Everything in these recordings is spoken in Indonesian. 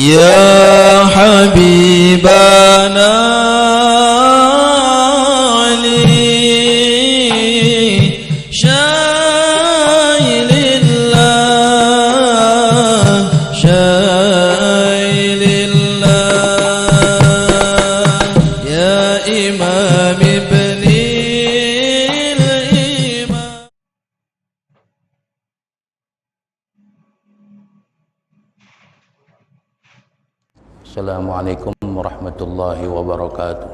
يا حبيبنا علي شايل الله شايل الله يا إمام ابن الإمام. Assalamualaikum warahmatullahi wabarakatuh.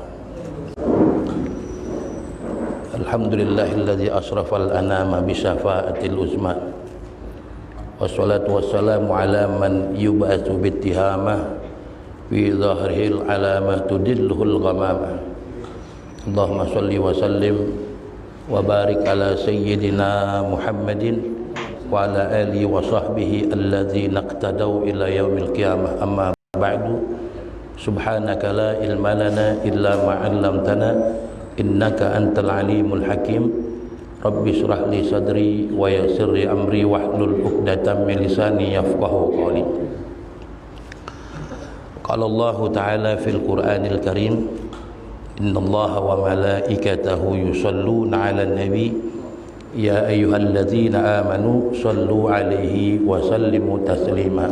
Alhamdulillahilladzi asrafal anama bisyafaatil uzma. Wassalatu wassalamu ala man yub'atsu bittihamah fi dhahril alamah tudilluhul ghamamah. Allahumma shalli wa sallim wa barik ala sayyidina Muhammadin wa ala alihi wa sahbihi alladzina iqtadaw ila yaumil qiyamah. Amma ba'du, subhanaka la ilma lana illa ma 'allamtana innaka antal alimul hakim. Rabbi shrah li sadri wa yassir li amri wahlul 'uqdatam min lisani yafqahu qawli. Qala Allah ta'ala fil Qur'anil Karim, innallaha wa malaikatahu yusholluna 'alan nabi ya ayyuhalladzina amanu shallu 'alaihi wa sallimu taslima.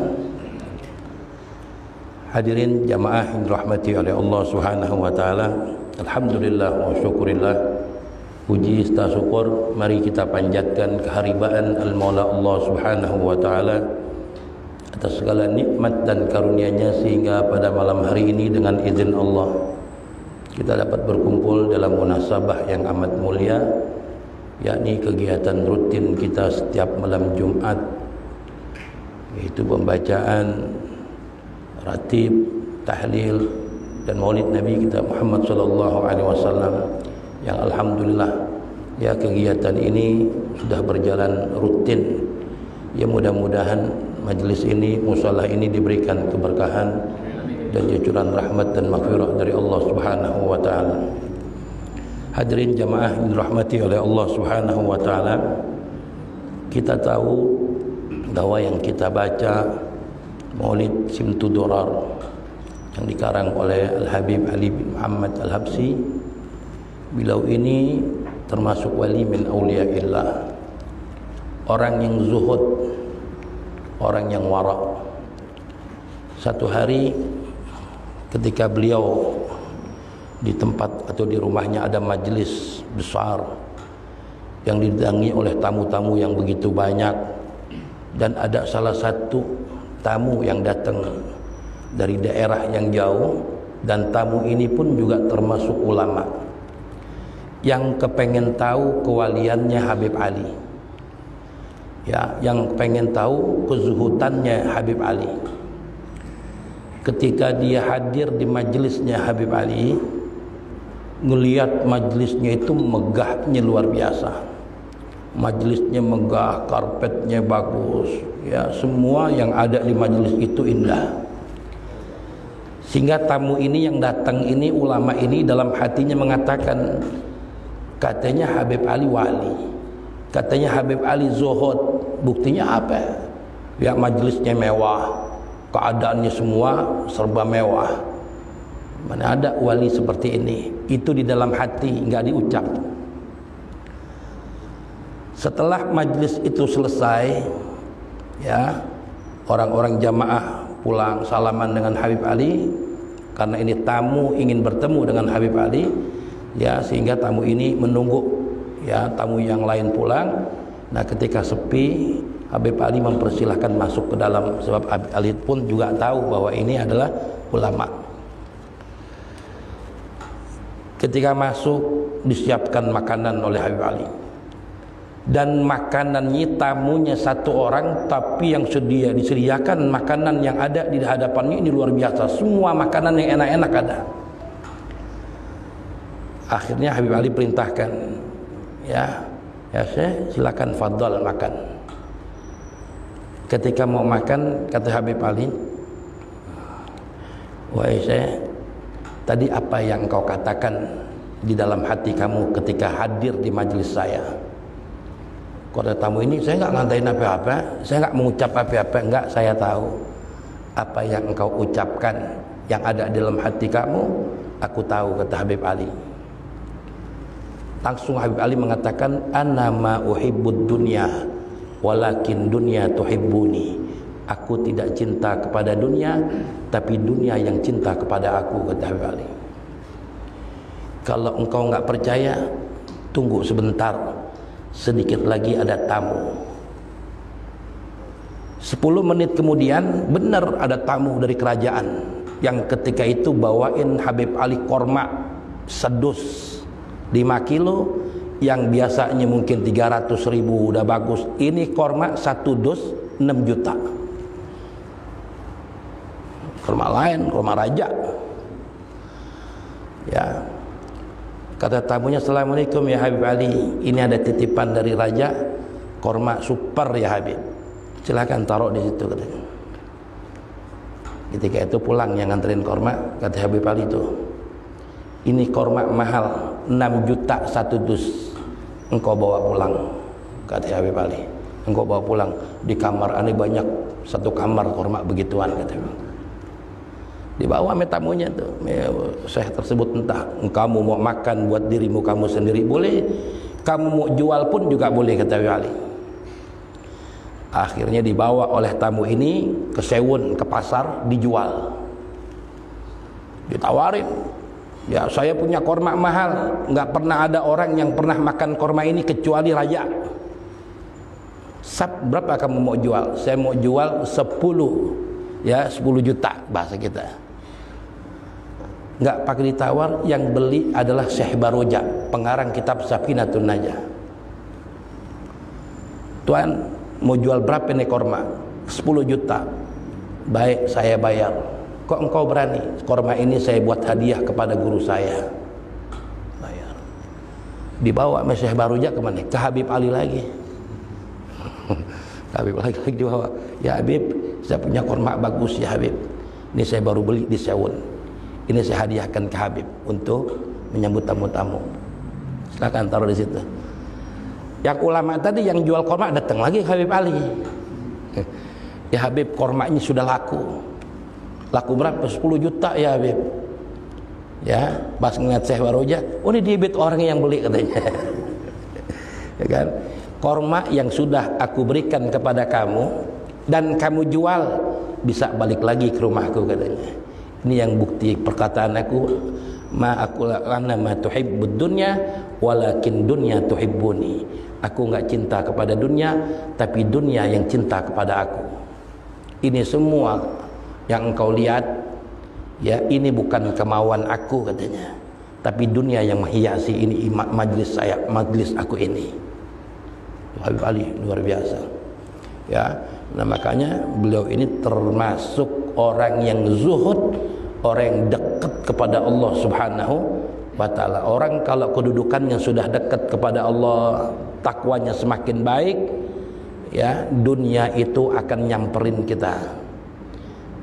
Hadirin jamaah yang dirahmati oleh Allah Subhanahu wa taala, alhamdulillah wa syukurillah. Puji serta syukur mari kita panjatkan keharibaan al-Maula Allah Subhanahu wa taala atas segala nikmat dan karunia-Nya sehingga pada malam hari ini dengan izin Allah kita dapat berkumpul dalam munasabah yang amat mulia, yakni kegiatan rutin kita setiap malam Jumat, yaitu pembacaan ratib, tahlil dan maulid Nabi kita Muhammad sallallahu alaihi wasallam, yang alhamdulillah ya kegiatan ini sudah berjalan rutin. Ya mudah-mudahan majelis ini, musholah ini diberikan keberkahan dan cucuran rahmat dan maghfirah dari Allah Subhanahu wa taala. Hadirin jamaah yang dirahmati oleh Allah Subhanahu wa taala, kita tahu bahwa yang kita baca Maulid Simtud Durar yang dikarang oleh Al-Habib Ali bin Muhammad Al-Habsyi, beliau ini termasuk wali min awliyaillah, orang yang zuhud, orang yang wara. Satu hari ketika beliau di tempat atau di rumahnya ada majelis besar yang didatangi oleh tamu-tamu yang begitu banyak, dan ada salah satu tamu yang datang dari daerah yang jauh, dan tamu ini pun juga termasuk ulama yang kepengen tahu kewaliannya Habib Ali, ya, yang pengen tahu kezuhudannya Habib Ali. Ketika dia hadir di majelisnya Habib Ali, ngelihat majelisnya itu megahnya luar biasa. Majelisnya megah, karpetnya bagus, ya, semua yang ada di majelis itu indah. Sehingga tamu ini yang datang ini, ulama ini dalam hatinya mengatakan, katanya Habib Ali wali, katanya Habib Ali zuhud. Buktinya apa? Ya majelisnya mewah, keadaannya semua serba mewah. Mana ada wali seperti ini? Itu di dalam hati, nggak diucap. Setelah majlis itu selesai, ya, orang-orang jamaah pulang salaman dengan Habib Ali, karena ini tamu ingin bertemu dengan Habib Ali, ya, sehingga tamu ini menunggu, ya, tamu yang lain pulang. Nah, ketika sepi, Habib Ali mempersilahkan masuk ke dalam, sebab Habib Ali pun juga tahu bahwa ini adalah ulama. Ketika masuk, disiapkan makanan oleh Habib Ali. Dan makanannya, tamunya satu orang, tapi yang disediakan makanan yang ada di hadapannya ini luar biasa. Semua makanan yang enak-enak ada. Akhirnya Habib Ali perintahkan, ya Syekh, silakan fadhal makan. Ketika mau makan, kata Habib Ali, wahai Syekh, tadi apa yang kau katakan di dalam hati kamu ketika hadir di majelis saya? Kata tamu ini, saya nggak ngantain apa-apa, saya nggak mengucap apa-apa, enggak, saya tahu apa yang engkau ucapkan yang ada dalam hati kamu aku tahu, kata Habib Ali. Langsung Habib Ali mengatakan, ana ma uhibbud dunya walakin dunya tuhibbuni. Aku tidak cinta kepada dunia, tapi dunia yang cinta kepada aku, kata Habib Ali. Kalau engkau enggak percaya, tunggu sebentar, sedikit lagi ada tamu. 10 menit kemudian benar ada tamu dari kerajaan yang ketika itu bawain Habib Ali korma sedus 5 kilo yang biasanya mungkin 300.000 udah bagus. Ini korma 1 dus 6 juta. Korma lain, korma raja. Ya. Kata tamunya, assalamualaikum ya Habib Ali, ini ada titipan dari raja, korma super ya Habib, silakan taruh di situ, katanya. Ketika itu pulang yang nganterin korma, kata Habib Ali itu, ini korma mahal 6 juta 1 dus, engkau bawa pulang, kata Habib Ali. Engkau bawa pulang, di kamar aneh banyak, 1 kamar korma begituan, kata Habib. Dibawa sama tamunya tuh, Syekh tersebut, entah kamu mau makan buat dirimu kamu sendiri boleh, kamu mau jual pun juga boleh, kata Habib Ali. Akhirnya dibawa oleh tamu ini ke Sewun, ke pasar, dijual. Ditawarin, ya saya punya korma mahal, nggak pernah ada orang yang pernah makan korma ini kecuali raja. Sab, berapa kamu mau jual? Saya mau jual 10, ya 10 juta bahasa kita. Nggak pakai ditawar, yang beli adalah Syekh Baroja, pengarang kitab Safinatun Najah. Tuan, mau jual berapa nih korma? 10 juta. Baik, saya bayar. Kok engkau berani? Korma ini saya buat hadiah kepada guru saya. Bayar. Dibawa sama Syekh Baroja kemana? Ke Habib Ali lagi. Habib lagi dibawa. Ya Habib, saya punya korma bagus ya Habib. Ini saya baru beli di Sewun. Ini saya hadiahkan ke Habib untuk menyambut tamu-tamu. Silakan taruh di situ. Yang ulama tadi yang jual korma datang lagi ke Habib Ali. Ya Habib, korma ini sudah laku. Laku berapa? 10 juta ya Habib. Ya, pas ngeliat Syekh Baroja, oh ini debit orang yang beli, katanya. Ya kan? Korma yang sudah aku berikan kepada kamu dan kamu jual bisa balik lagi ke rumahku, katanya. Ini yang bukti perkataan aku, ma aku lana ma tuhibbud dunya walakin dunya tuhibbuni. Aku enggak cinta kepada dunia, tapi dunia yang cinta kepada aku. Ini semua yang engkau lihat, ya ini bukan kemauan aku, katanya, tapi dunia yang menghiasi ini majlis saya, majlis aku ini. Habib Ali luar biasa. Ya, nah makanya beliau ini termasuk orang yang zuhud, orang yang dekat kepada Allah Subhanahu wa ta'ala. Orang kalau kedudukannya sudah dekat kepada Allah, takwanya semakin baik, ya dunia itu akan nyamperin kita.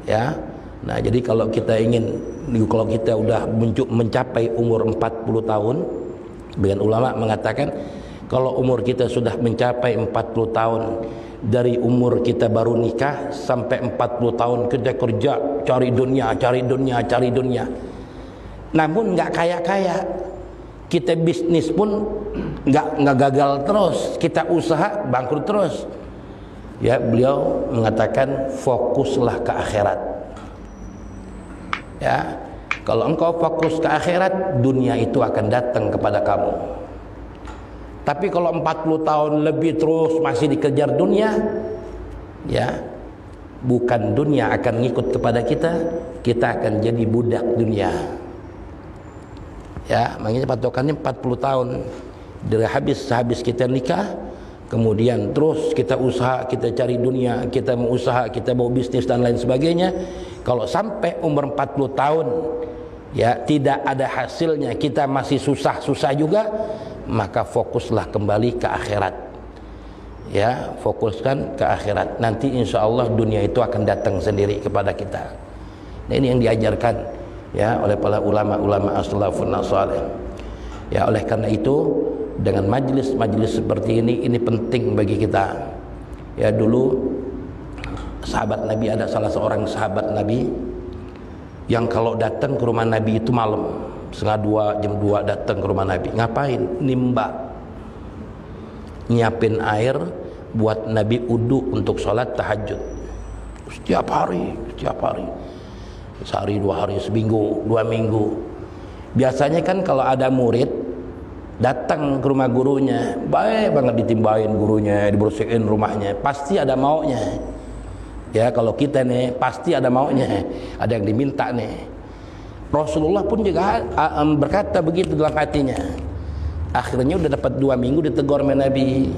Ya, nah jadi kalau kita ingin, kalau kita udah mencapai umur 40 tahun, dengan ulama mengatakan kalau umur kita sudah mencapai 40 tahun, dari umur kita baru nikah sampai 40 tahun kita kerja, cari dunia, cari dunia, cari dunia. Namun nggak kaya-kaya. Kita bisnis pun nggak gagal terus, kita usaha bangkrut terus. Ya, beliau mengatakan fokuslah ke akhirat. Ya, kalau engkau fokus ke akhirat, dunia itu akan datang kepada kamu. Tapi kalau 40 tahun lebih terus masih dikejar dunia, ya bukan dunia akan ngikut kepada kita, kita akan jadi budak dunia. Ya, makanya patokannya 40 tahun. Dari habis kita nikah, kemudian terus kita usaha, kita cari dunia, kita mau usaha, kita mau bisnis dan lain sebagainya. Kalau sampai umur 40 tahun ya tidak ada hasilnya, kita masih susah-susah juga, maka fokuslah kembali ke akhirat. Ya, fokuskan ke akhirat. Nanti insya Allah dunia itu akan datang sendiri kepada kita. Nah, ini yang diajarkan ya oleh para ulama-ulama as-salafun salih. Ya, oleh karena itu dengan majlis-majlis seperti ini penting bagi kita. Ya, dulu sahabat Nabi, ada salah seorang sahabat Nabi yang kalau datang ke rumah Nabi itu malam, setengah 2, jam 2 datang ke rumah Nabi. Ngapain? Nimba, nyiapin air buat Nabi uduk untuk sholat tahajud. Setiap hari, sehari, 2 hari, seminggu, 2 minggu. Biasanya kan kalau ada murid datang ke rumah gurunya, baik banget ditimbain gurunya, dibersihin rumahnya, pasti ada maunya. Ya, kalau kita nih pasti ada maunya, ada yang diminta nih. Rasulullah pun juga berkata begitu dalam hatinya. Akhirnya udah dapat 2 minggu ditegur sama Nabi.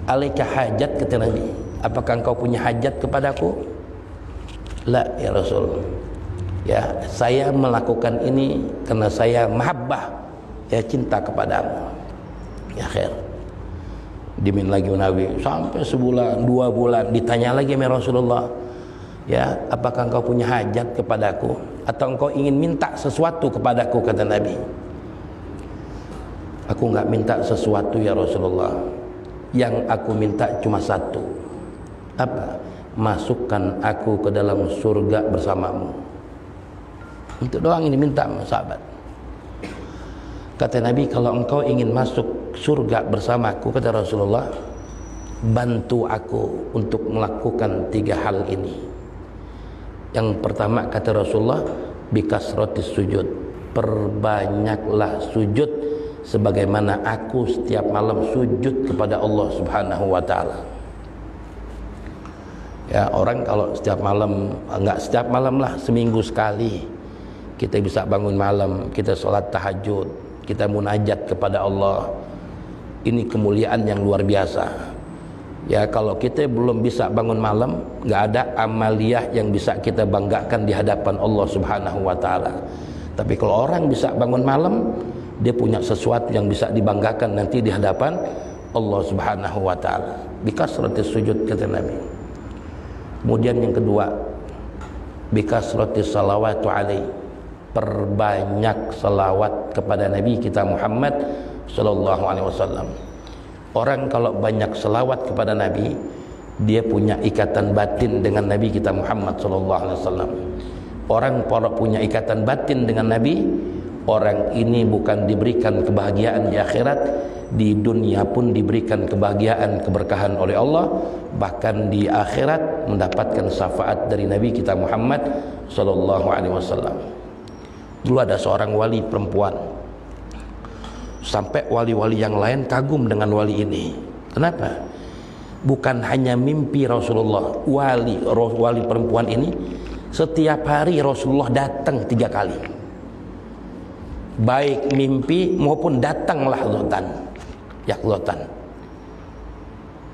Alaika hajat, kata Nabi, apakah engkau punya hajat kepadaku? La ya Rasul, ya saya melakukan ini karena saya mahabbah, ya cinta kepadamu. Ya khair. Dimin lagi Nabi sampai sebulan, 2 bulan, ditanya lagi sama Rasulullah, ya apakah engkau punya hajat kepadaku atau engkau ingin minta sesuatu kepadaku, kata Nabi. Aku enggak minta sesuatu ya Rasulullah, yang aku minta cuma satu. Apa? Masukkan aku ke dalam surga bersamamu. Itu doang ini minta sahabat. Kata Nabi, kalau engkau ingin masuk surga bersamaku, kata Rasulullah, bantu aku untuk melakukan 3 hal ini. Yang pertama, kata Rasulullah, bikasrotis sujud, perbanyaklah sujud sebagaimana aku setiap malam sujud kepada Allah Subhanahu wa ta'ala. Ya, orang kalau setiap malam, enggak setiap malam lah, seminggu sekali kita bisa bangun malam, kita sholat tahajud, kita munajat kepada Allah. Ini kemuliaan yang luar biasa. Ya, kalau kita belum bisa bangun malam, nggak ada amaliyah yang bisa kita banggakan di hadapan Allah Subhanahu wa ta'ala. Tapi kalau orang bisa bangun malam, dia punya sesuatu yang bisa dibanggakan nanti di hadapan Allah Subhanahu wa ta'ala. Bikasratis sujud, kata Nabi. Kemudian yang kedua, bikasratis salawatu alaihi, perbanyak salawat kepada Nabi kita Muhammad sallallahu alaihi wasallam. Orang kalau banyak salawat kepada Nabi, dia punya ikatan batin dengan Nabi kita Muhammad sallallahu alaihi wasallam. Orang kalau punya ikatan batin dengan Nabi, orang ini bukan diberikan kebahagiaan di akhirat, di dunia pun diberikan kebahagiaan, keberkahan oleh Allah, bahkan di akhirat mendapatkan syafaat dari Nabi kita Muhammad sallallahu alaihi wasallam. Dulu ada seorang wali perempuan, sampai wali-wali yang lain kagum dengan wali ini. Kenapa? Bukan hanya mimpi Rasulullah, wali perempuan ini setiap hari Rasulullah datang 3 kali, baik mimpi maupun datang lahzatan, yaqzatan.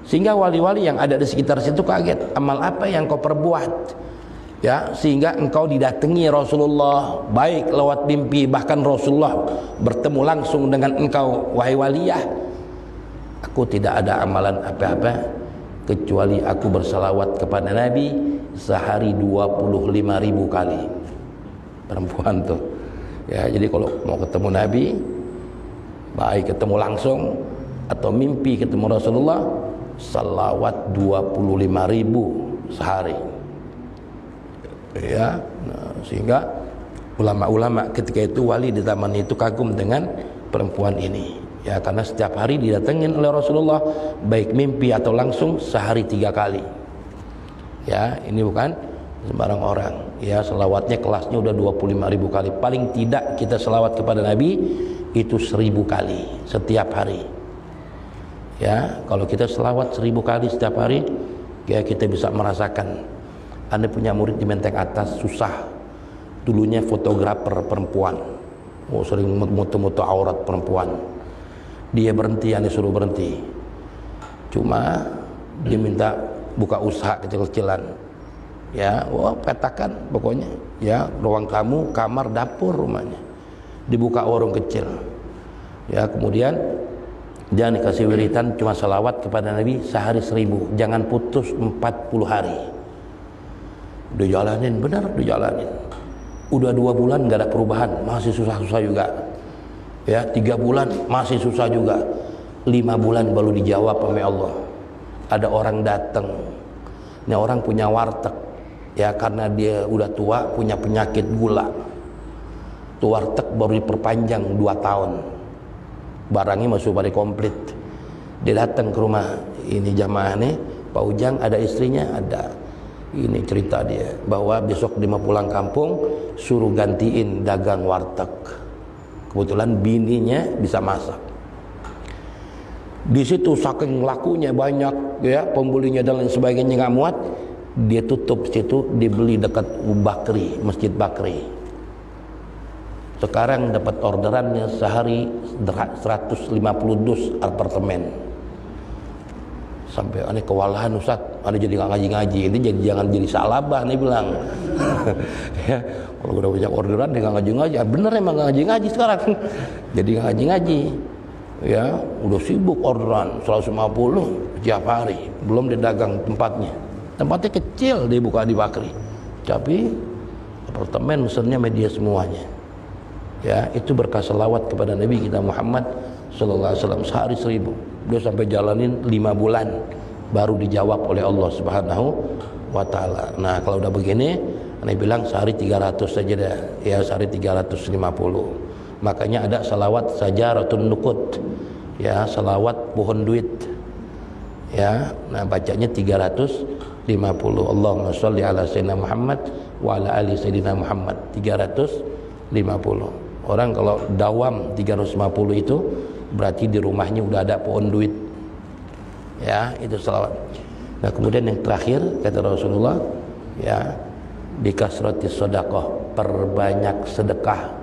Sehingga wali-wali yang ada di sekitar situ kaget, amal apa yang kau perbuat, ya, sehingga engkau didatangi Rasulullah, baik lewat mimpi, bahkan Rasulullah bertemu langsung dengan engkau, wahai waliyah. Aku tidak ada amalan apa-apa kecuali aku bersalawat kepada Nabi sehari 25.000 kali. Perempuan tuh, ya, jadi kalau mau ketemu Nabi, baik ketemu langsung atau mimpi ketemu Rasulullah, salawat 25.000 sehari. Ya, nah, sehingga ulama-ulama ketika itu, wali di zaman itu kagum dengan perempuan ini, ya, karena setiap hari didatengin oleh Rasulullah, baik mimpi atau langsung, sehari 3 kali. Ya, ini bukan sembarang orang, ya, selawatnya kelasnya udah 25.000 kali. Paling tidak kita selawat kepada Nabi itu 1000 kali setiap hari. Ya, kalau kita selawat 1000 kali setiap hari, ya, kita bisa merasakan. Anda punya murid di Menteng Atas, susah, dulunya fotografer perempuan, sering moto-moto aurat perempuan, dia berhenti, Anda suruh berhenti, cuma dia minta buka usaha kecil-kecilan, ya, petakan pokoknya, ya, ruang tamu, kamar, dapur rumahnya, dibuka warung kecil, ya, kemudian jangan dikasih wiritan, cuma salawat kepada Nabi sehari 1000, jangan putus 40 hari. Udah jalanin, benar, udah jalanin. Udah 2 bulan nggak ada perubahan, masih susah-susah juga. Ya, 3 bulan masih susah juga. 5 bulan baru dijawab oleh Allah. Ada orang datang Ini orang punya warteg, ya karena dia udah tua, punya penyakit gula. Tuh warteg baru diperpanjang 2 tahun. Barangnya masih pada komplit. Dia datang ke rumah ini jamaah nih, Pak Ujang ada istrinya, ada. Ini cerita dia bahwa besok dia mau pulang kampung, suruh gantiin dagang warteg. Kebetulan bininya bisa masak. Di situ saking lakunya banyak, ya pembelinya dan lain sebagainya nggak muat, dia tutup situ, dibeli dekat Bakri, Masjid Bakri. Sekarang dapat orderannya sehari 150 dus apartemen. Sampai aneh kewalahan, Ustaz, aneh jadi nggak ngaji-ngaji, ini jadi jangan jadi salabah nih bilang. Ya, kalau udah banyak orderan dia nggak ngaji-ngaji, bener emang nggak ngaji-ngaji sekarang. Jadi nggak ngaji-ngaji. Ya udah sibuk orderan 150 tiap hari, belum didagang tempatnya kecil, dibuka di Bakri, tapi apartemen mesennya media semuanya. Ya itu berkah selawat kepada Nabi kita Muhammad sallallahu alaihi wasallam sehari 1000. Dia sampai jalanin 5 bulan baru dijawab oleh Allah Subhanahu wa taala. Nah kalau udah begini, Nabi bilang sehari 300 saja dah, ya sehari 350. Makanya ada salawat sajaratun nukut, ya salawat pohon duit, ya. Nah bacanya 350. Allahumma sholli ala sayyidina Muhammad wa ala ali sayyidina Muhammad, 350. Orang kalau dawam 350 itu berarti di rumahnya udah ada pohon duit, ya itu salawat. Nah kemudian yang terakhir kata Rasulullah, ya bikasratis sedekah, perbanyak sedekah.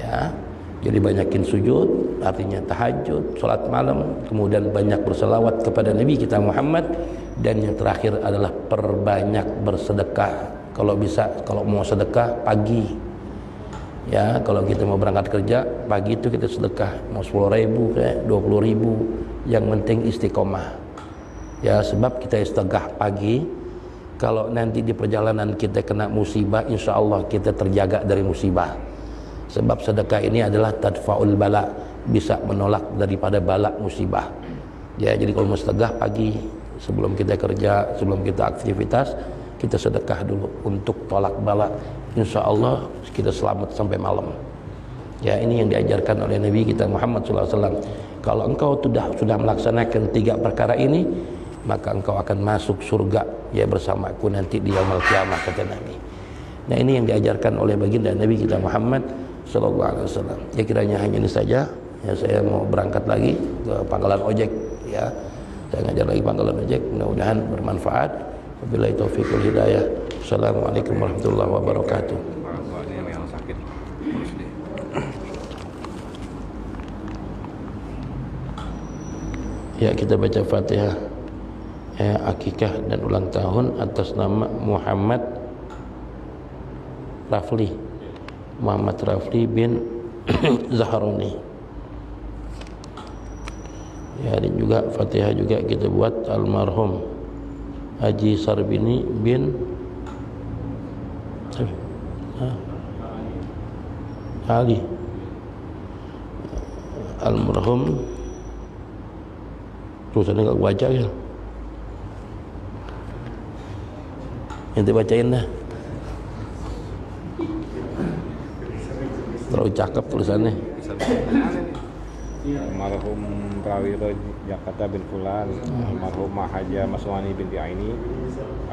Ya, jadi banyakin sujud, artinya tahajud, sholat malam, kemudian banyak berselawat kepada Nabi kita Muhammad, dan yang terakhir adalah perbanyak bersedekah. Kalau bisa, kalau mau sedekah pagi, ya kalau kita mau berangkat kerja pagi itu kita sedekah, mau 10.000 kayak 20.000, yang penting istiqomah. Ya sebab kita sedekah pagi, kalau nanti di perjalanan kita kena musibah, insya Allah kita terjaga dari musibah. Sebab sedekah ini adalah tadfa'ul bala, bisa menolak daripada bala musibah. Ya, jadi kalau mau sedekah pagi sebelum kita kerja, sebelum kita aktivitas, kita sedekah dulu untuk tolak bala. Insya Allah kita selamat sampai malam. Ya, ini yang diajarkan oleh Nabi kita Muhammad SAW. Kalau engkau sudah melaksanakan 3 perkara ini, maka engkau akan masuk surga ya bersamaku nanti di yaumul qiyamah, kata Nabi. Nah ini yang diajarkan oleh baginda Nabi kita Muhammad sallallahu alaihi wasallam. Ya kiranya hanya ini saja. Ya saya mau berangkat lagi ke pangkalan ojek, ya. Saya ngajar lagi pangkalan ojek, mudah-mudahan bermanfaat. Wabillahi taufiq wal hidayah. Assalamualaikum warahmatullahi wabarakatuh. Yang sakit. Ya kita baca Fatihah, ya, akikah dan ulang tahun atas nama Muhammad Rafli bin Zaharoni. Ya, dan juga Fatihah juga kita buat almarhum Haji Sarbini bin Ali, almarhum tulisannya nggak baca ya, nanti bacain dah, terlalu cakep tulisannya. Almarhum Prawiro Jakarta bin Fulan, almarhumah Haja Maswani binti Aini,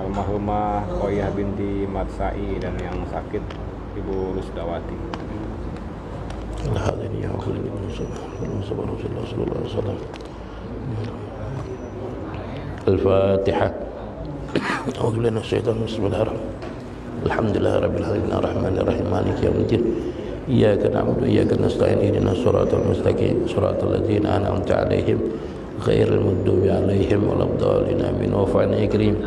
almarhumah Koyah binti Matsai, dan yang sakit Ibu Rusdawati. Al-Fatihah. A'udzu billahi minasyaitonir rajim. Bismillahirrahmanirrahim. Alhamdulillahirabbil alamin arrahmanir rahim maliki yaumiddin. Iyyaka na'budu wa iyyaka nasta'in ihdinas siratal mustaqim siratal ladzina an'amta 'alaihim ghairil maghdubi 'alaihim waladdallin amin. Wa fa'na ikrim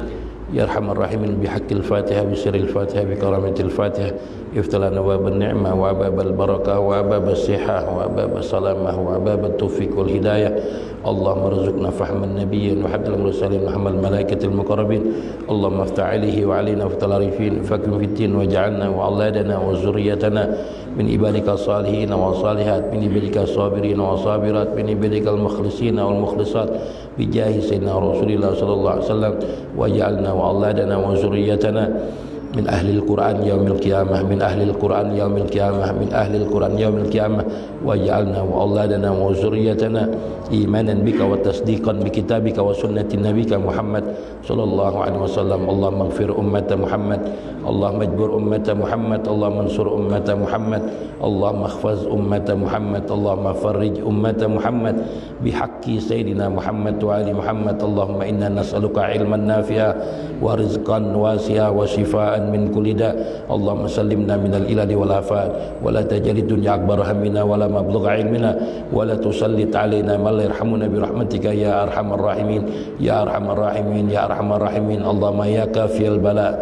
ya arhamar rahimin bihaqqil Fatihah bi sirril Fatihah bi karamatil Fatihah افتح لنا باب النعمة وباب البركة وباب الصحة وباب السلامة وباب التوفيق والهداية. اللهم ارزقنا فهم النبي وحب المرسلين وحمل الملائكة المقربين. اللهم افتح عليه وعلينا وفتح العارفين فكن في الدين واجعلنا وأولادنا وذريتنا من عبادك الصالحين والصالحات من عبادك الصابرين والصابرات من عبادك المخلصين والمخلصات بجاه سيدنا رسول الله صلى الله عليه وسلم. واجعلنا وأولادنا وذريتنا من أهل القرآن يوم القيامة من أهل القرآن يوم القيامة من أهل القرآن يوم القيامة. واجعلنا وأولادنا وذريتنا إيمانا بك وتصديقا بكتابك وسنة نبيك محمد صلى الله عليه وسلم. اللهم اغفر أمة محمد، اللهم اجبر أمة محمد، اللهم انصر أمة محمد، اللهم احفظ أمة محمد، اللهم فرج أمة محمد بحق سيدنا محمد وآل محمد. اللهم إنا نسألك علما نافعا ورزقا واسعا وشفاء من كل داء. اللهم سلمنا من الإلل والآفات ولا تجعل الدنيا أكبر همنا ولا مبلغ علمنا ولا تسلط علينا من لا يرحمنا برحمتك يا أرحم الراحمين يا أرحم الراحمين يا أرحم الراحمين. اللهم يا كافي البلاء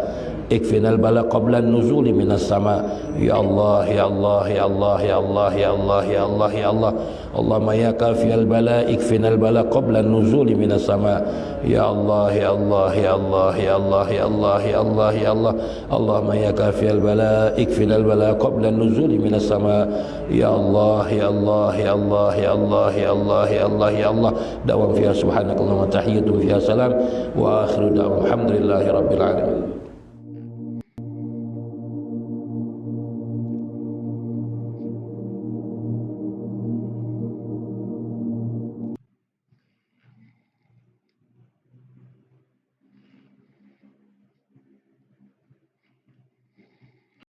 اكفنا البلاء قبل النزول من السماء. يا الله يا الله يا الله يا الله يا الله يا الله يا الله. اللهم يا كافي البلاء اكفنا البلاء قبل النزول من السماء. يا الله يا الله يا الله يا الله يا الله يا الله يا الله. اللهم يا كافي البلاء اكفنا البلاء قبل النزول من السماء. يا الله يا الله يا الله يا الله يا الله يا الله يا الله. دوام فيها سبحانك اللهم وتحية فيها سلام وآخر دعوة الحمد لله رب العالمين.